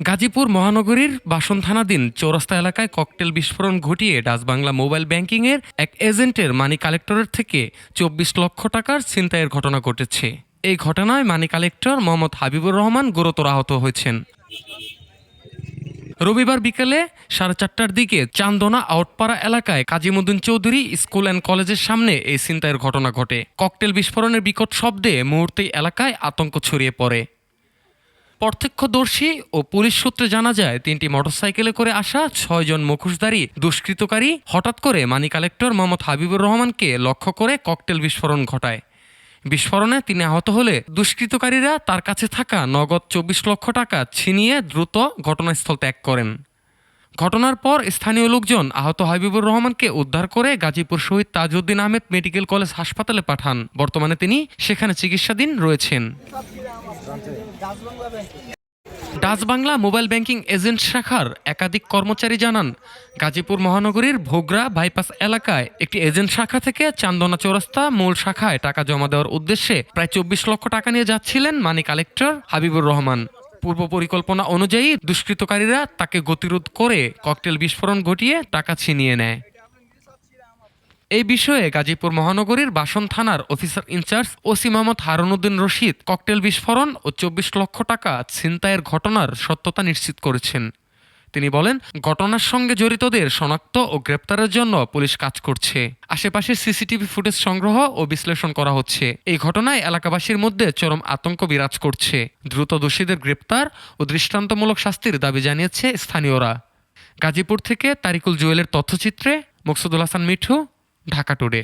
গাজীপুর মহানগরীর বাসন থানাধীন চৌরাস্তা এলাকায় ককটেল বিস্ফোরণ ঘটিয়ে ডাচবাংলা মোবাইল ব্যাংকিংয়ের এক এজেন্টের মানি কালেক্টরের থেকে ২৪ লক্ষ টাকার ছিনতাইয়ের ঘটনা ঘটেছে। এই ঘটনায় মানি কালেক্টর মোহাম্মদ হাবিবুর রহমান গুরুতর আহত হয়েছেন। রবিবার বিকেলে 4:30টার দিকে চান্দনা আউটপাড়া এলাকায় কাজীমুদ্দিন চৌধুরী স্কুল অ্যান্ড কলেজের সামনে এই ছিনতাইয়ের ঘটনা ঘটে। ককটেল বিস্ফোরণের বিকট শব্দে মুহূর্তেই এলাকায় আতঙ্ক ছড়িয়ে পড়ে। প্রত্যক্ষদর্শী ও পুলিশ সূত্রে জানা যায়, 3টি মোটরসাইকেলে করে আসা 6 জন মুখোশধারী দুষ্কৃতকারী হঠাৎ করে মানি কালেক্টর মোহাম্মদ হাবিবুর রহমানকে লক্ষ্য করে ককটেল বিস্ফোরণ ঘটায়। বিস্ফোরণে তিনি আহত হলে দুষ্কৃতকারীরা তার কাছে থাকা নগদ 24 লক্ষ টাকা ছিনিয়ে দ্রুত ঘটনাস্থল ত্যাগ করেন। ঘটনার পর স্থানীয় লোকজন আহত হাবিবুর রহমানকে উদ্ধার করে গাজীপুর শহীদ তাজউদ্দিন আহমেদ মেডিকেল কলেজ হাসপাতালে পাঠান। বর্তমানে তিনি সেখানে চিকিৎসাধীন রয়েছেন। ডাচবাংলা মোবাইল ব্যাংকিং এজেন্ট শাখার একাধিক কর্মচারী জানান, গাজীপুর মহানগরীর ভোগড়া বাইপাস এলাকায় একটি এজেন্ট শাখা থেকে চান্দনা চৌরাস্তা মূল শাখায় টাকা জমা দেওয়ার উদ্দেশ্যে প্রায় 24 লক্ষ টাকা নিয়ে যাচ্ছিলেন মানি কালেক্টর হাবিবুর রহমান। পূর্ব পরিকল্পনা অনুযায়ী দুষ্কৃতকারীরা তাকে গতিরোধ করে ককটেল বিস্ফোরণ ঘটিয়ে টাকা ছিনিয়ে নেয়। এই বিষয়ে গাজীপুর মহানগরীর বাসন থানার officer in charge OC Mohammad Harun Uddin Rashid cocktail বিস্ফোরণ ও 24 লক্ষ টাকা ছিনতাইয়ের ঘটনার সত্যতা নিশ্চিত করেছেন। তিনি বলেন, ঘটনার সঙ্গে জড়িতদের শনাক্ত ও গ্রেপ্তারের জন্য পুলিশ কাজ করছে। আশেপাশে সিসিটিভি ফুটেজ সংগ্রহ ও বিশ্লেষণ করা হচ্ছে। এই ঘটনায় এলাকাবাসীর মধ্যে চরম আতঙ্ক বিরাজ করছে। দ্রুত দোষীদের গ্রেপ্তার ও দৃষ্টান্তমূলক শাস্তির দাবি জানিয়েছে স্থানীয়রা। গাজীপুর থেকে তারিকুল জুয়েলের তথ্যচিত্রে মকসুদুল হাসান মিঠু, ঢাকা টুডে।